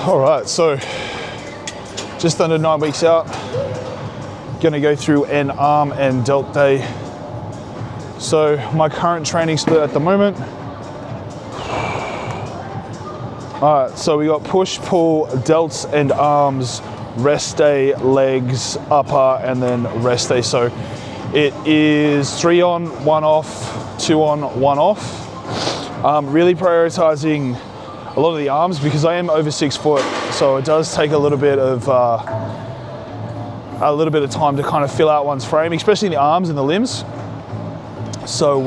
All right, so just under 9 weeks out, gonna go through an arm and delt day. So my current training split at the moment. All right, so we got push, pull, delts and arms, rest day, legs, upper, and then rest day. So it is 3 on, 1 off, 2 on, 1 off. Really prioritizing a lot of the arms because I am over 6 foot, so it does take a little bit of time to kind of fill out one's frame, especially in the arms and the limbs. So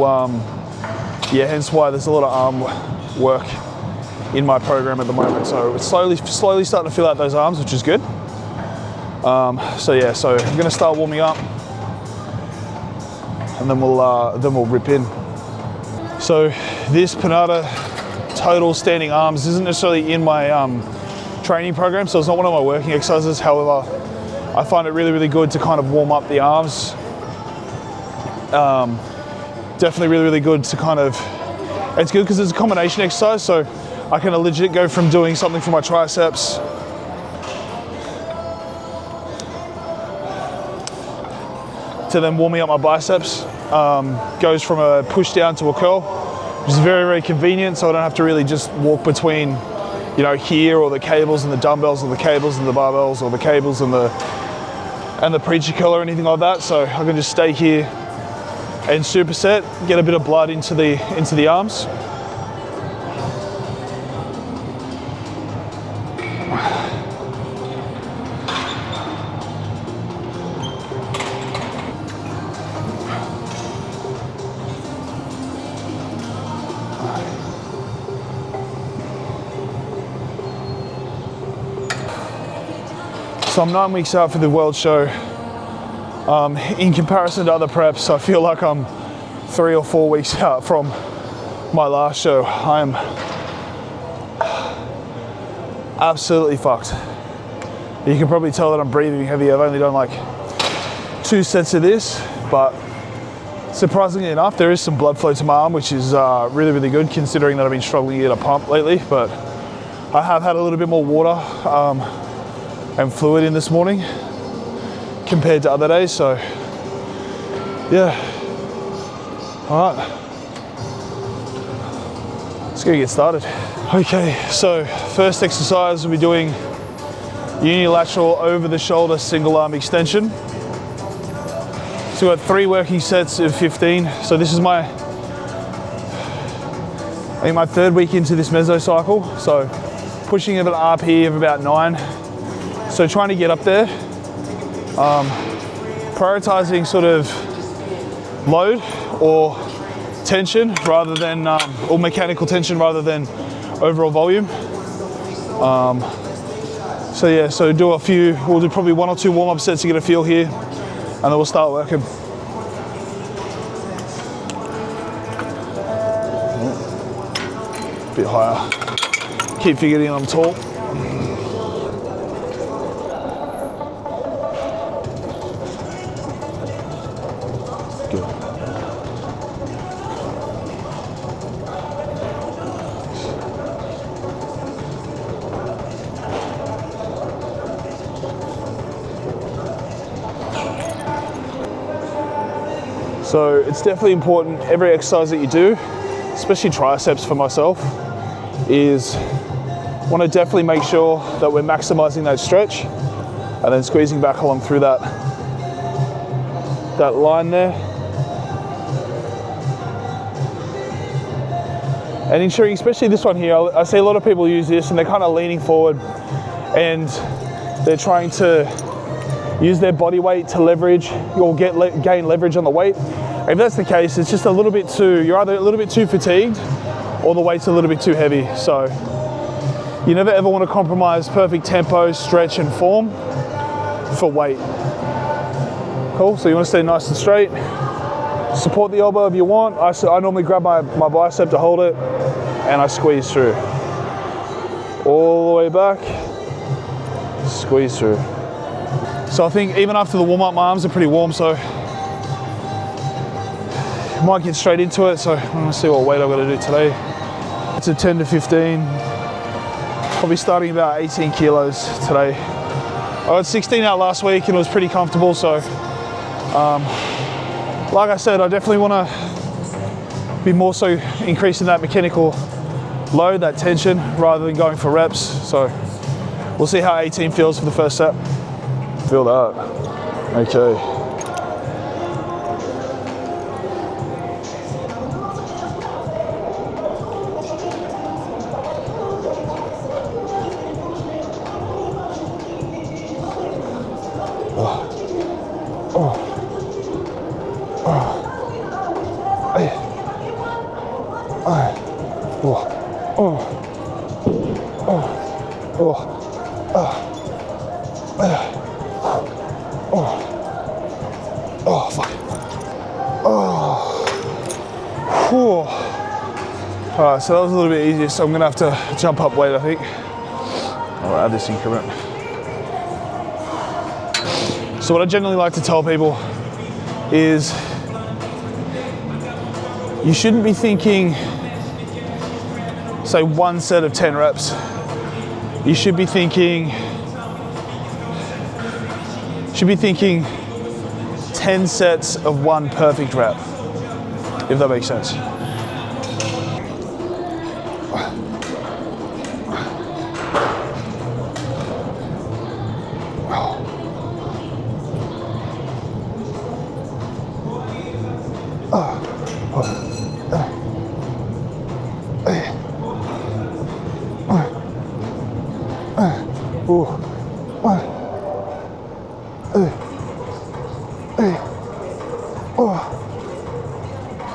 yeah, hence why there's a lot of arm work in my program at the moment. So it's slowly starting to fill out those arms, which is good. So yeah, so I'm gonna start warming up, and then we'll rip in. So this Panada total standing arms isn't necessarily in my training program, so it's not one of my working exercises. However, I find it really, really good to kind of warm up the arms. Definitely really, really good to kind of, it's good because it's a combination exercise, so I can legit go from doing something for my triceps to then warming up my biceps. Goes from a push down to a curl, which is very, very convenient, so I don't have to really just walk between, you know, here or the cables and the dumbbells or the cables and the barbells or the cables and the preacher curl or anything like that. So I can just stay here and superset, get a bit of blood into the arms. So I'm 9 weeks out for the World Show. In comparison to other preps, I feel like I'm 3 or 4 weeks out from my last show. I'm absolutely fucked. You can probably tell that I'm breathing heavy. I've only done like 2 sets of this, but surprisingly enough, there is some blood flow to my arm, which is really, really good considering that I've been struggling to get a pump lately. But I have had a little bit more water and fluid in this morning compared to other days, so yeah. All right, let's go get started. Okay, so first exercise we'll be doing unilateral over the shoulder single arm extension. So we've got 3 working sets of 15. So this is my 3rd week into this mesocycle, so pushing of an RP of about 9. So trying to get up there, prioritizing sort of load or tension rather than, or mechanical tension rather than overall volume. So yeah, so we'll do probably 1 or 2 warm-up sets to get a feel here, and then we'll start working. A bit higher. Keep forgetting I'm tall. So it's definitely important, every exercise that you do, especially triceps for myself, is want to definitely make sure that we're maximizing that stretch and then squeezing back along through that line there. And ensuring, especially this one here, I see a lot of people use this and they're kind of leaning forward and they're trying to use their body weight to leverage or gain leverage on the weight. If that's the case, it's just a little bit you're either a little bit too fatigued or the weight's a little bit too heavy. So you never ever want to compromise perfect tempo, stretch and form for weight. Cool, so you want to stay nice and straight. Support the elbow if you want. I normally grab my bicep to hold it and I squeeze through. All the way back, squeeze through. So I think even after the warm-up, my arms are pretty warm, so I might get straight into it. So I'm gonna see what weight I've got to do today. It's a 10 to 15, probably I'll be starting about 18 kilos today. I got 16 out last week and it was pretty comfortable, so like I said, I definitely want to be more so increasing that mechanical load, that tension, rather than going for reps. So we'll see how 18 feels for the first set. Feel that. Okay. Oh, fuck. All right, so that was a little bit easier, so I'm gonna have to jump up weight, I think. I'll add this increment. So what I generally like to tell people is you shouldn't be thinking, say, one set of 10 reps. You should be thinking 10 sets of one perfect rep, if that makes sense.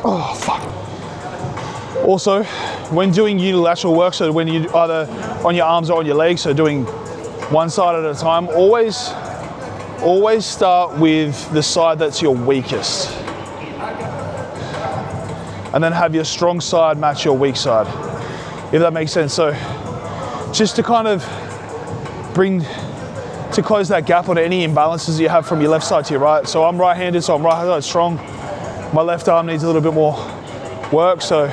Oh, fuck. Also, when doing unilateral work, so when you either on your arms or on your legs, so doing one side at a time, always start with the side that's your weakest. And then have your strong side match your weak side, if that makes sense. So just to kind of to close that gap on any imbalances you have from your left side to your right. So I'm right-handed, so I'm right side strong. My left arm needs a little bit more work. So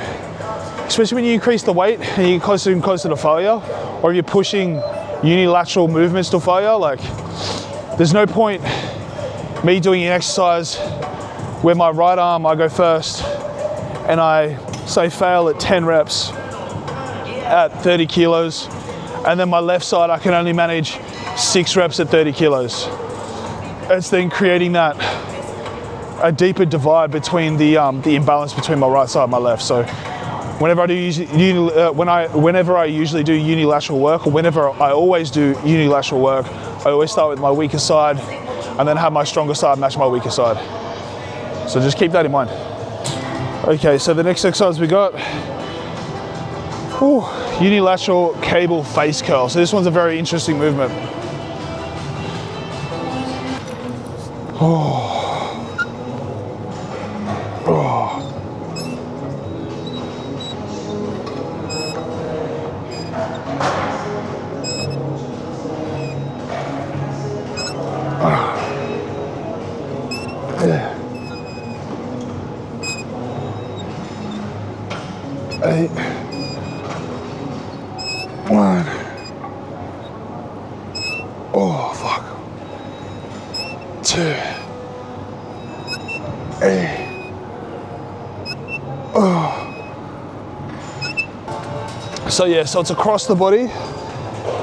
especially when you increase the weight and you get closer and closer to failure, or you're pushing unilateral movements to failure, like there's no point me doing an exercise where my right arm, I go first and I say fail at 10 reps at 30 kilos. And then my left side, I can only manage 6 reps at 30 kilos. It's then creating a deeper divide between the imbalance between my right side and my left. So whenever I usually do unilateral work, or whenever I always do unilateral work, I always start with my weaker side and then have my stronger side match my weaker side. So just keep that in mind. Okay, so the next exercise we got, unilateral cable face curl. So this one's a very interesting movement. Eight. 1. Oh, fuck. 2. 8. Oh. So yeah, so it's across the body,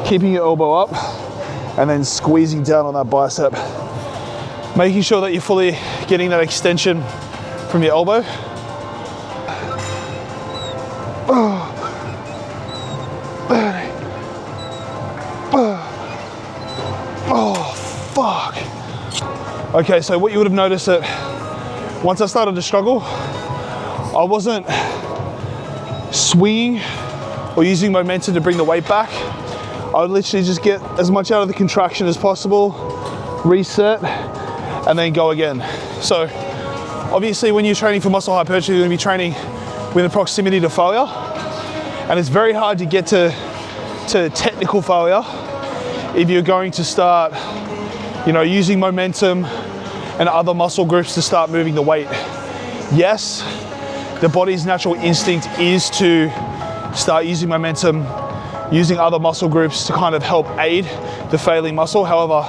keeping your elbow up, and then squeezing down on that bicep. Making sure that you're fully getting that extension from your elbow. Oh, fuck. Okay, so what you would have noticed that once I started to struggle, I wasn't swinging or using momentum to bring the weight back. I would literally just get as much out of the contraction as possible, reset, and then go again. So obviously when you're training for muscle hypertrophy, you're gonna be training with a proximity to failure. And it's very hard to get to technical failure if you're going to start, using momentum and other muscle groups to start moving the weight. Yes, the body's natural instinct is to start using momentum using other muscle groups to kind of help aid the failing muscle. However,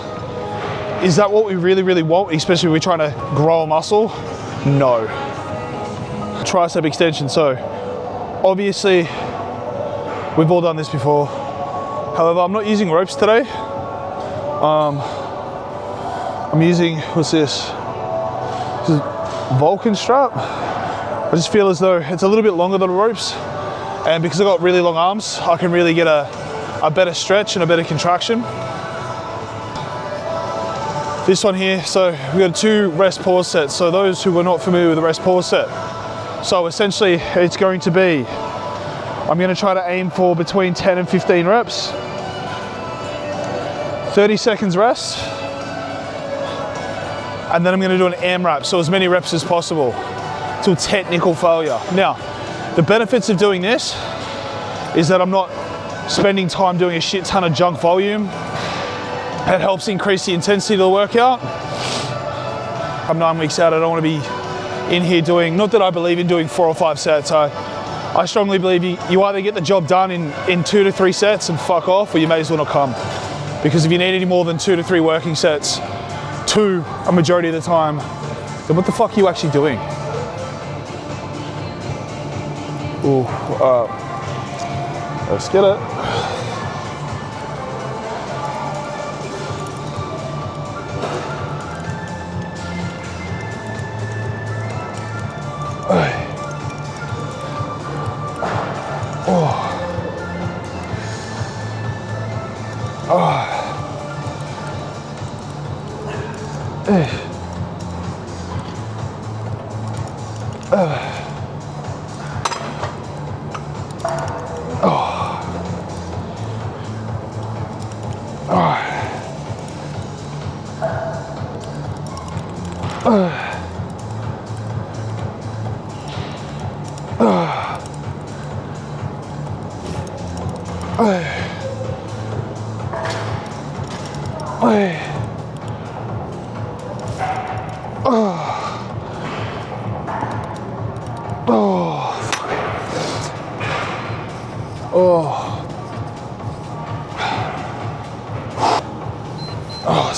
is that what we really, really want, especially if we're trying to grow a muscle? No. Tricep extension. So obviously we've all done this before. However, I'm not using ropes today. I'm using, what's this? This is Vulcan strap. I just feel as though it's a little bit longer than ropes, and because I've got really long arms, I can really get a better stretch and a better contraction. This one here, so we've got 2 rest pause sets. So those who are not familiar with the rest pause set, so essentially it's going to be, I'm going to try to aim for between 10 and 15 reps, 30 seconds rest, and then I'm going to do an AMRAP, so as many reps as possible till technical failure. Now, the benefits of doing this is that I'm not spending time doing a shit ton of junk volume. It helps increase the intensity of the workout. I'm 9 weeks out, I don't want to be in here doing, not that I believe in doing 4 or 5 sets. I strongly believe you either get the job done in 2 to 3 sets and fuck off, or you may as well not come. Because if you need any more than 2 to 3 working sets, a majority of the time, then what the fuck are you actually doing? Ooh, let's get it. Let's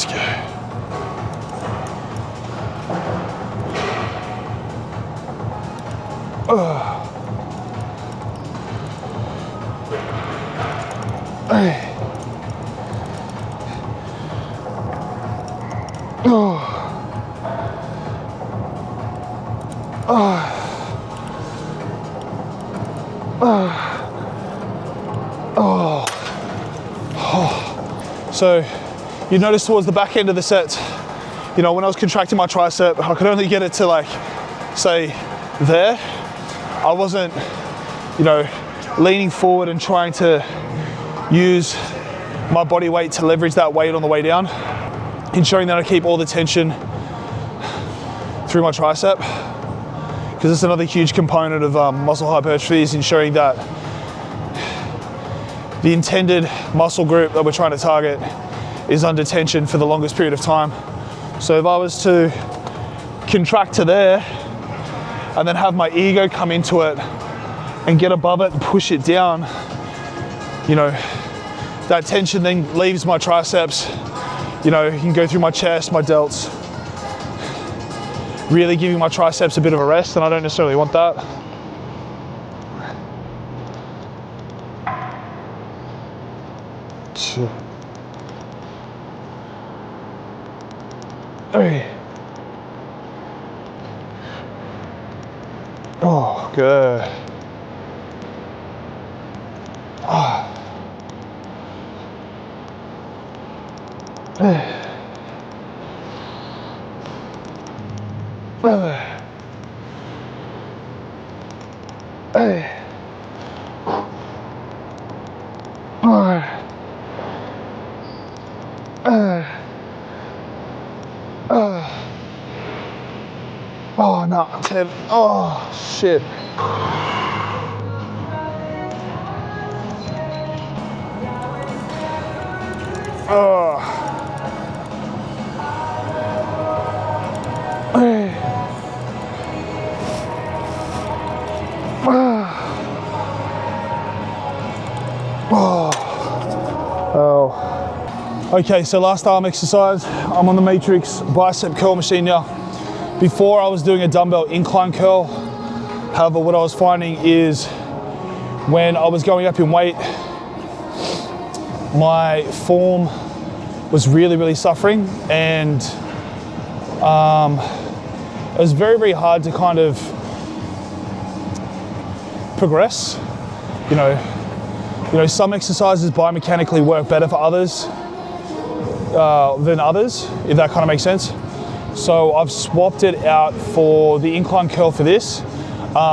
go. So you notice towards the back end of the set, you know, when I was contracting my tricep, I could only get it to, like, say there. I wasn't, you know, leaning forward and trying to use my body weight to leverage that weight on the way down, ensuring that I keep all the tension through my tricep, because it's another huge component of muscle hypertrophy, is ensuring that the intended muscle group that we're trying to target is under tension for the longest period of time. So if I was to contract to there and then have my ego come into it and get above it and push it down, you know, that tension then leaves my triceps. You know, you can go through my chest, my delts, really giving my triceps a bit of a rest, and I don't necessarily want that. Oh, good. Oh no, I'm dead. Oh shit. Oh. Oh. Okay, so last arm exercise, I'm on the Matrix bicep curl machine now. Before I was doing a dumbbell incline curl. However, what I was finding is when I was going up in weight, my form was really suffering, and it was very hard to kind of progress. You know, some exercises biomechanically work better for others than others, if that kind of makes sense. So I've swapped it out for the incline curl for this,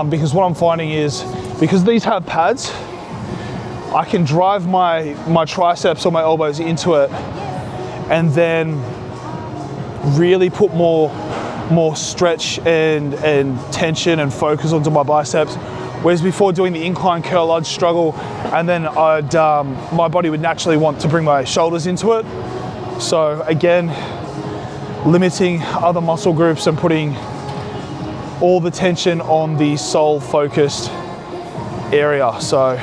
because what I'm finding is, because these have pads, I can drive my triceps or my elbows into it and then really put more stretch and tension and focus onto my biceps. Whereas before doing the incline curl, I'd struggle, and then my body would naturally want to bring my shoulders into it. So again, limiting other muscle groups and putting all the tension on the sole focused area. So,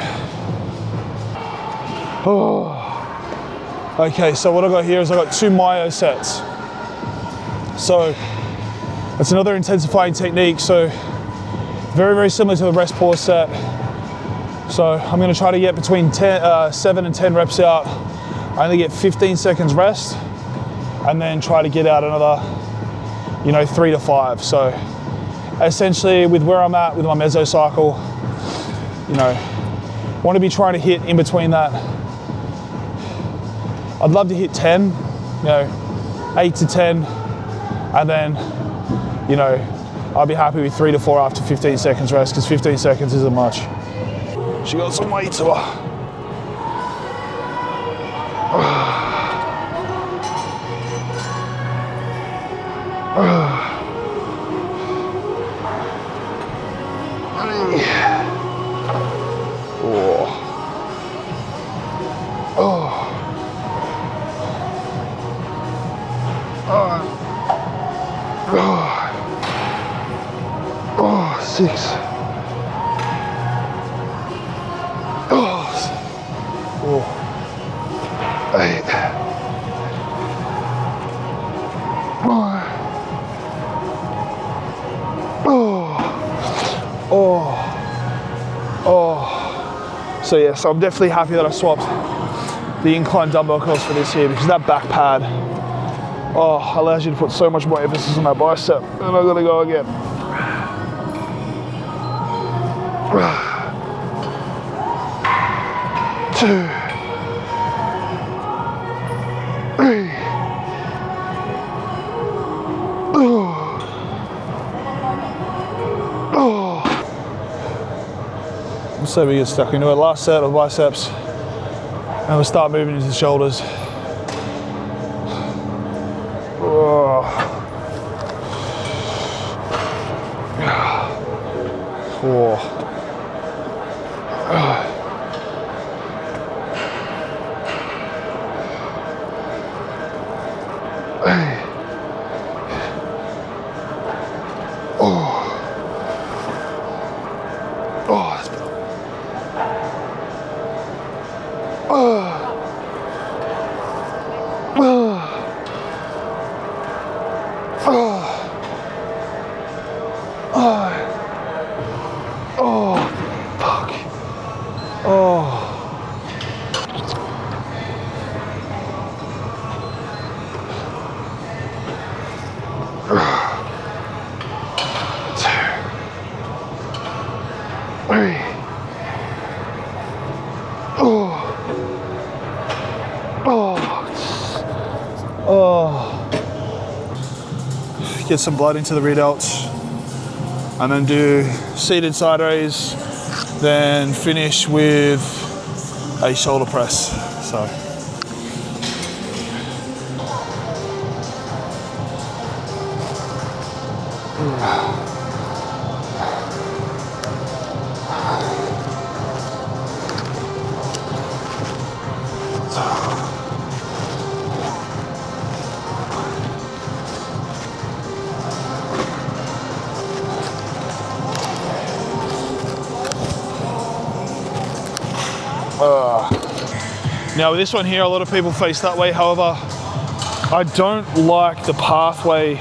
okay, so what I got here is I got 2 myo sets. So that's another intensifying technique. So very similar to the rest pause set. So I'm going to try to get between 7 and 10 reps out. I only get 15 seconds rest, and then try to get out another, 3 to 5. So essentially, with where I'm at with my mesocycle, want to be trying to hit in between that. I'd love to hit 10, 8 to 10, and then, I'll be happy with 3 to 4 after 15 seconds rest, because 15 seconds isn't much. She got some weight to her. Six. Eight. 9. So yeah, so I'm definitely happy that I swapped the incline dumbbell curls for this here, because that back pad allows you to put so much more emphasis on that bicep. And I'm gonna go again. 2, 3. So we get stuck into it. Last set of biceps, and we'll start moving into the shoulders. 4. 8. Get some blood into the rear delts, and then do seated side raise, then finish with a shoulder press. So Now with this one here, a lot of people face that way. However, I don't like the pathway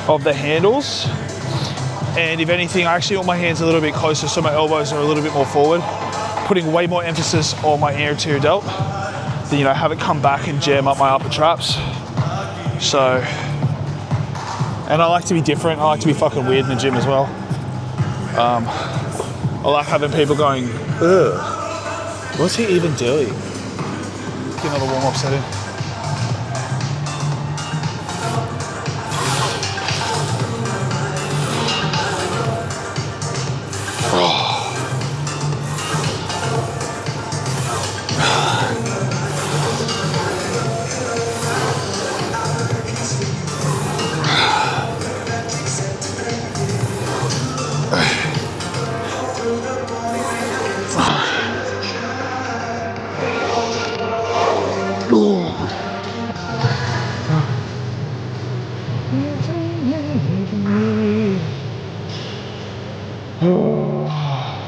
of the handles. And if anything, I actually want my hands a little bit closer so my elbows are a little bit more forward, putting way more emphasis on my anterior delt than, you know, have it come back and jam up my upper traps. So, and I like to be different. I like to be fucking weird in the gym as well. I like having people going, ugh, what's he even doing? Get another warm-up set in.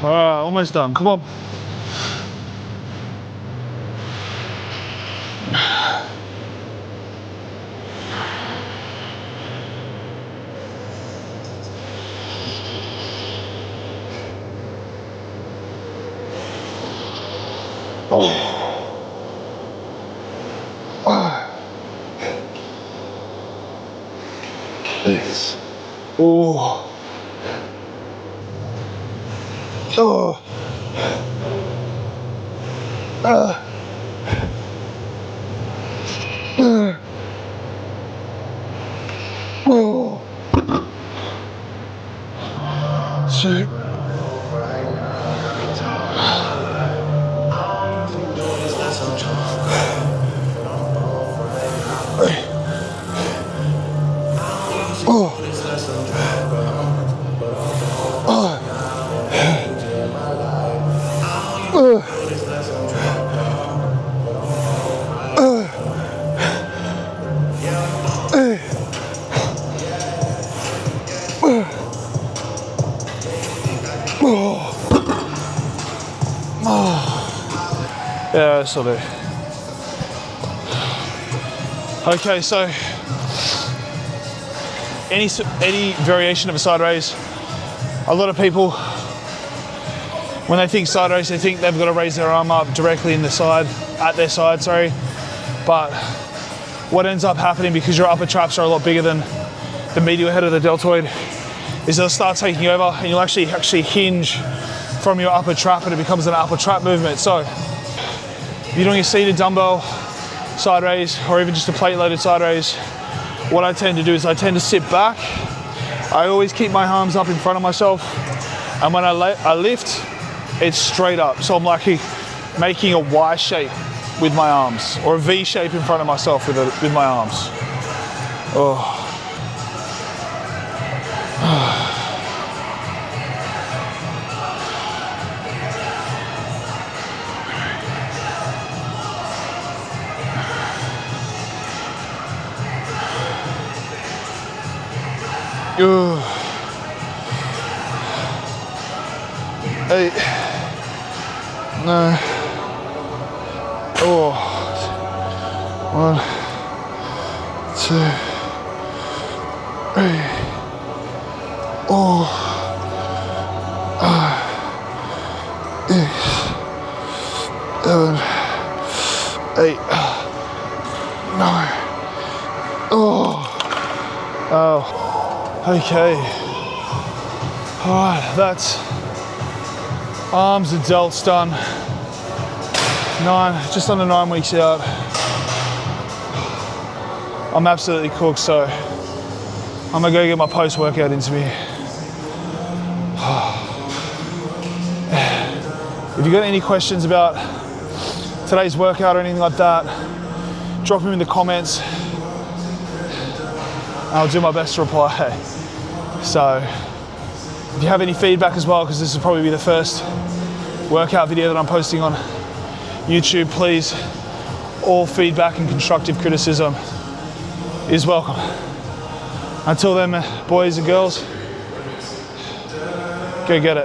Alright, almost done. Come on. Thanks. Oh. Oh. Oh. Shit. Yeah, that'll do. Okay, so any variation of a side raise, a lot of people, when they think side raise, they think they've got to raise their arm up directly in the side, at their side, sorry. But what ends up happening, because your upper traps are a lot bigger than the medial head of the deltoid, is they'll start taking over and you'll actually hinge from your upper trap and it becomes an upper trap movement. So if you're doing a seated dumbbell side raise or even just a plate loaded side raise, what I tend to do is I tend to sit back. I always keep my arms up in front of myself, and when I lift, it's straight up. So I'm like making a Y shape with my arms, or a V shape in front of myself with my arms. Oh. Eight, 9, oh, 1, 2, 3, oh, 7, 8, 9, oh. Okay, all right, that's arms and delts done. Just under 9 weeks out. I'm absolutely cooked, so I'm gonna go get my post-workout into me. If you got any questions about today's workout or anything like that, drop them in the comments. I'll do my best to reply. So, if you have any feedback as well, because this will probably be the first workout video that I'm posting on YouTube, please, all feedback and constructive criticism is welcome. Until then, boys and girls, go get it.